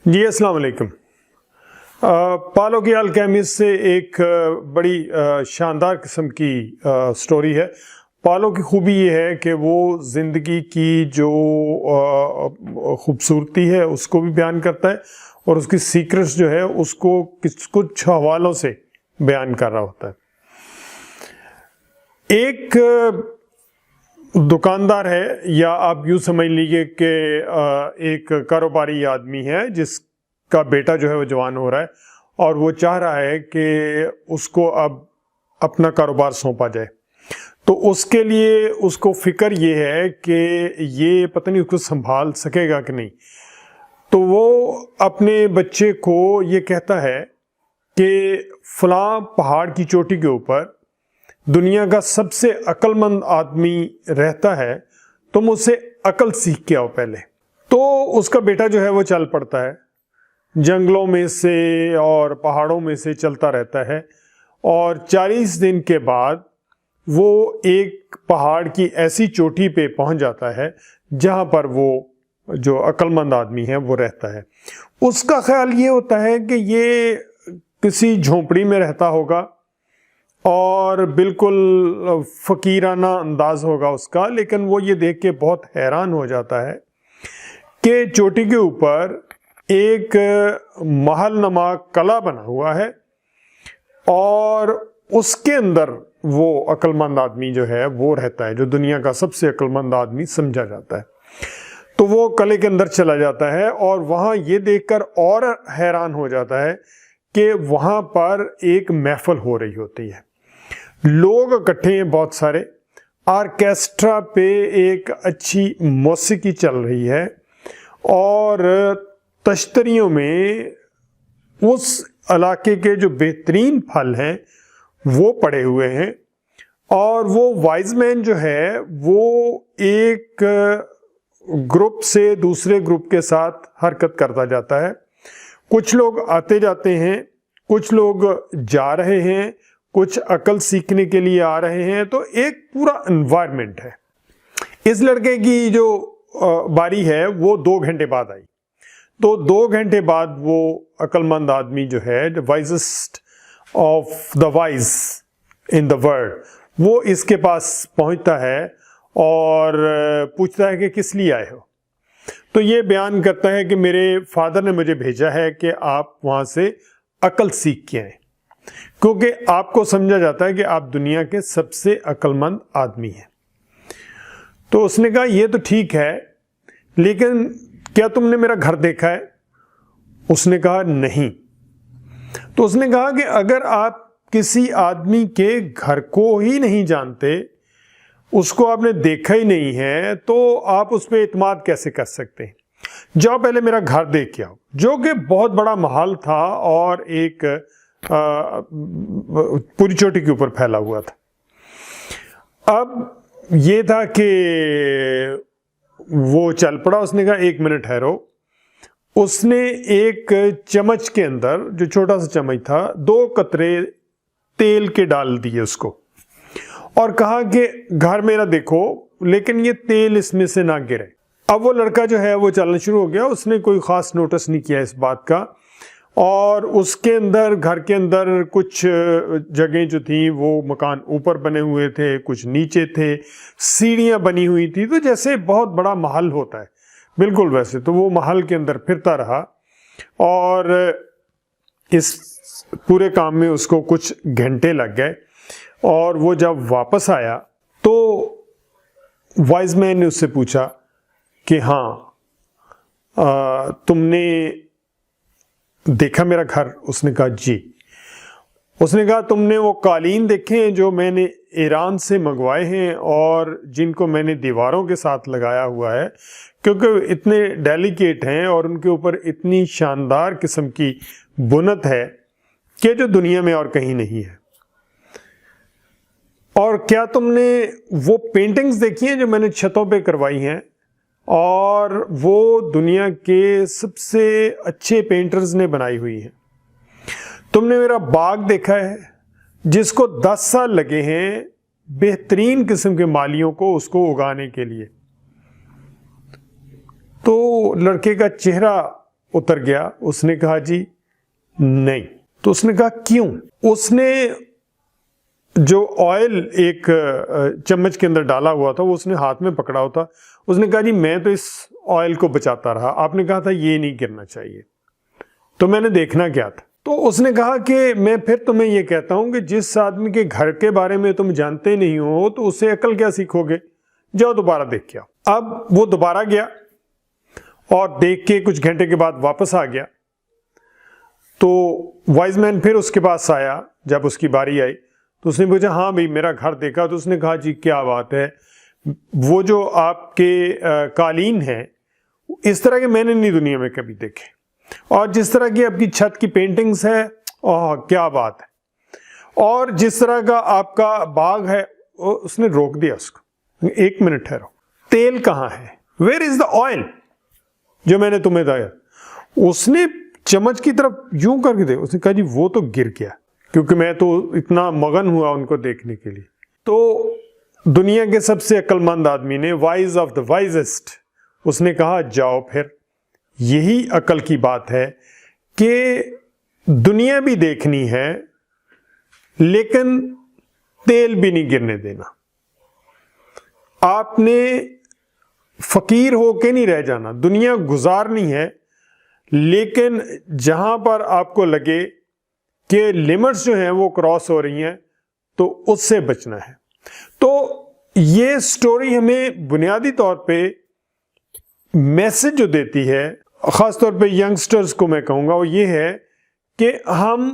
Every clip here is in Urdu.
جی السلام علیکم۔ پالو کی الکیمسٹ سے ایک بڑی شاندار قسم کی سٹوری ہے۔ پالو کی خوبی یہ ہے کہ وہ زندگی کی جو خوبصورتی ہے اس کو بھی بیان کرتا ہے اور اس کی سیکرٹس جو ہے اس کو کچھ حوالوں سے بیان کر رہا ہوتا ہے۔ ایک دکاندار ہے، یا آپ یوں سمجھ لیجئے کہ ایک کاروباری آدمی ہے جس کا بیٹا جو ہے وہ جوان ہو رہا ہے اور وہ چاہ رہا ہے کہ اس کو اب اپنا کاروبار سونپا جائے۔ تو اس کے لیے اس کو فکر یہ ہے کہ یہ پتہ نہیں اس کو سنبھال سکے گا کہ نہیں۔ تو وہ اپنے بچے کو یہ کہتا ہے کہ فلاں پہاڑ کی چوٹی کے اوپر دنیا کا سب سے عقل مند آدمی رہتا ہے، تم اس سے عقل سیکھ کے آؤ پہلے۔ تو اس کا بیٹا جو ہے وہ چل پڑتا ہے، جنگلوں میں سے اور پہاڑوں میں سے چلتا رہتا ہے، اور 40 دن کے بعد وہ ایک پہاڑ کی ایسی چوٹی پہ پہنچ جاتا ہے جہاں پر وہ جو عقل مند آدمی ہے وہ رہتا ہے۔ اس کا خیال یہ ہوتا ہے کہ یہ کسی جھونپڑی میں رہتا ہوگا اور بالکل فقیرانہ انداز ہوگا اس کا، لیکن وہ یہ دیکھ کے بہت حیران ہو جاتا ہے کہ چوٹی کے اوپر ایک محل نما قلعہ بنا ہوا ہے اور اس کے اندر وہ عقل مند آدمی جو ہے وہ رہتا ہے، جو دنیا کا سب سے عقل مند آدمی سمجھا جاتا ہے۔ تو وہ قلعے کے اندر چلا جاتا ہے اور وہاں یہ دیکھ کر اور حیران ہو جاتا ہے کہ وہاں پر ایک محفل ہو رہی ہوتی ہے، لوگ اکٹھے ہیں بہت سارے، آرکیسٹرا پہ ایک اچھی موسیقی چل رہی ہے اور تشتریوں میں اس علاقے کے جو بہترین پھل ہیں وہ پڑے ہوئے ہیں، اور وہ وائز مین جو ہے وہ ایک گروپ سے دوسرے گروپ کے ساتھ حرکت کرتا جاتا ہے۔ کچھ لوگ آتے جاتے ہیں، کچھ لوگ جا رہے ہیں، کچھ عقل سیکھنے کے لیے آ رہے ہیں، تو ایک پورا انوائرمنٹ ہے۔ اس لڑکے کی جو باری ہے وہ 2 گھنٹے بعد آئی، تو 2 گھنٹے بعد وہ عقل مند آدمی جو ہے، the wisest of the wise in the world، وہ اس کے پاس پہنچتا ہے اور پوچھتا ہے کہ کس لیے آئے ہو؟ تو یہ بیان کرتا ہے کہ میرے فادر نے مجھے بھیجا ہے کہ آپ وہاں سے عقل سیکھ کے آئیں، کیونکہ آپ کو سمجھا جاتا ہے کہ آپ دنیا کے سب سے عقل مند آدمی ہیں۔ تو اس نے کہا یہ تو ٹھیک ہے، لیکن کیا تم نے میرا گھر دیکھا ہے؟ اس نے کہا نہیں۔ تو اس نے کہا کہ اگر آپ کسی آدمی کے گھر کو ہی نہیں جانتے، اس کو آپ نے دیکھا ہی نہیں ہے، تو آپ اس پہ اعتماد کیسے کر سکتے ہیں؟ جاؤ پہلے میرا گھر دیکھ کے آؤ، جو کہ بہت بڑا محل تھا اور ایک پوری چوٹی کے اوپر پھیلا ہوا تھا۔ اب یہ تھا کہ وہ چل پڑا، اس نے کہا 1 منٹ ٹھہرو۔ اس نے ایک چمچ کے اندر، جو چھوٹا سا چمچ تھا، 2 قطرے تیل کے ڈال دیے اس کو اور کہا کہ گھر میرا دیکھو، لیکن یہ تیل اس میں سے نہ گرے۔ اب وہ لڑکا جو ہے وہ چلنا شروع ہو گیا، اس نے کوئی خاص نوٹس نہیں کیا اس بات کا، اور اس کے اندر، گھر کے اندر کچھ جگہیں جو تھیں وہ مکان اوپر بنے ہوئے تھے، کچھ نیچے تھے، سیڑھیاں بنی ہوئی تھی، تو جیسے بہت بڑا محل ہوتا ہے بالکل ویسے۔ تو وہ محل کے اندر پھرتا رہا اور اس پورے کام میں اس کو کچھ گھنٹے لگ گئے، اور وہ جب واپس آیا تو وائز مین نے اس سے پوچھا کہ ہاں تم نے دیکھا میرا گھر؟ اس نے کہا جی۔ اس نے کہا تم نے وہ قالین دیکھے ہیں جو میں نے ایران سے منگوائے ہیں اور جن کو میں نے دیواروں کے ساتھ لگایا ہوا ہے، کیونکہ اتنے ڈیلیکیٹ ہیں اور ان کے اوپر اتنی شاندار قسم کی بنت ہے کہ جو دنیا میں اور کہیں نہیں ہے؟ اور کیا تم نے وہ پینٹنگز دیکھی ہیں جو میں نے چھتوں پہ کروائی ہیں، اور وہ دنیا کے سب سے اچھے پینٹرز نے بنائی ہوئی ہیں؟ تم نے میرا باغ دیکھا ہے جس کو 10 سال لگے ہیں بہترین قسم کے مالیوں کو اس کو اگانے کے لیے؟ تو لڑکے کا چہرہ اتر گیا. اس نے کہا جی نہیں. تو اس نے کہا کیوں؟ اس نے جو آئل ایک چمچ کے اندر ڈالا ہوا تھا وہ اس نے ہاتھ میں پکڑا ہوا تھا. اس نے کہا جی میں تو اس آئل کو بچاتا رہا, آپ نے کہا تھا یہ نہیں گرنا چاہیے, تو میں نے دیکھنا کیا تھا. تو اس نے کہا کہ میں پھر تمہیں یہ کہتا ہوں کہ جس آدمی کے گھر کے بارے میں تم جانتے نہیں ہو تو اس سے عقل کیا سیکھو گے, جاؤ دوبارہ دیکھ کے آؤ. اب وہ دوبارہ گیا اور دیکھ کے کچھ گھنٹے کے بعد واپس آ گیا. تو وائز مین پھر اس کے پاس آیا. جب اس کی باری آئی تو اس نے پوچھا ہاں بھائی میرا گھر دیکھا؟ تو اس نے کہا جی کیا بات ہے, وہ جو آپ کے قالین ہیں اس طرح کے میں نے نہیں دنیا میں کبھی دیکھے, اور جس طرح کی آپ کی چھت کی پینٹنگز ہے کیا بات ہے, اور جس طرح کا آپ کا باغ ہے. اس نے روک دیا اس کو, ایک منٹ ٹھہرو, تیل کہاں ہے؟ ویئر از دا آئل جو میں نے تمہیں دیا؟ اس نے چمچ کی طرف یوں کر کے دے, اس نے کہا جی وہ تو گر گیا, کیونکہ میں تو اتنا مگن ہوا ان کو دیکھنے کے لیے. تو دنیا کے سب سے عقل مند آدمی نے, وائز آف دا وائزسٹ, اس نے کہا جاؤ پھر. یہی عقل کی بات ہے کہ دنیا بھی دیکھنی ہے لیکن تیل بھی نہیں گرنے دینا. آپ نے فقیر ہو کے نہیں رہ جانا, دنیا گزارنی ہے, لیکن جہاں پر آپ کو لگے کہ لمٹس جو ہیں وہ کراس ہو رہی ہیں تو اس سے بچنا ہے. تو یہ سٹوری ہمیں بنیادی طور پہ میسج جو دیتی ہے, خاص طور پہ ینگسٹرز کو میں کہوں گا, وہ یہ ہے کہ ہم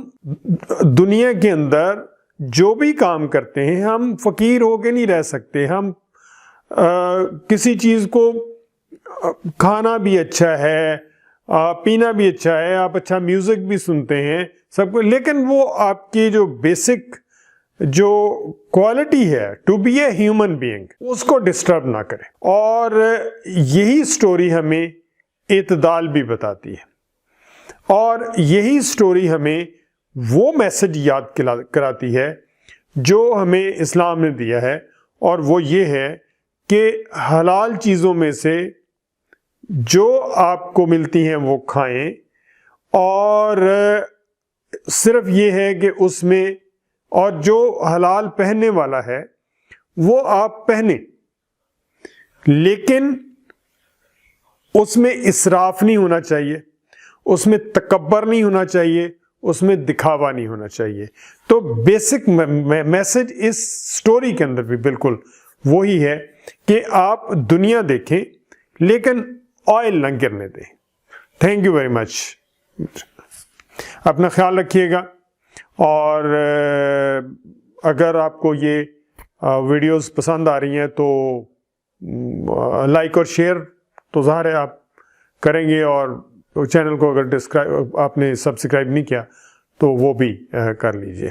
دنیا کے اندر جو بھی کام کرتے ہیں ہم فقیر ہو کے نہیں رہ سکتے. ہم کسی چیز کو کھانا بھی اچھا ہے, پینا بھی اچھا ہے, آپ اچھا میوزک بھی سنتے ہیں سب کو, لیکن وہ آپ کی جو بیسک جو کوالٹی ہے to be a human being اس کو ڈسٹرب نہ کرے. اور یہی سٹوری ہمیں اعتدال بھی بتاتی ہے, اور یہی سٹوری ہمیں وہ میسج یاد کراتی ہے جو ہمیں اسلام نے دیا ہے, اور وہ یہ ہے کہ حلال چیزوں میں سے جو آپ کو ملتی ہیں وہ کھائیں, اور صرف یہ ہے کہ اس میں, اور جو حلال پہننے والا ہے وہ آپ پہنیں, لیکن اس میں اسراف نہیں ہونا چاہیے, اس میں تکبر نہیں ہونا چاہیے, اس میں دکھاوا نہیں ہونا چاہیے. تو بیسک میسج اس سٹوری کے اندر بھی بالکل وہی ہے کہ آپ دنیا دیکھیں لیکن آئل نہ گرنے دیں. Thank you very much. اپنا خیال رکھیے گا, اور اگر آپ کو یہ ویڈیوز پسند آ رہی ہیں تو لائک اور شیئر تو ظاہر ہے آپ کریں گے, اور چینل کو اگر آپ نے سبسکرائب نہیں کیا تو وہ بھی کر لیجئے.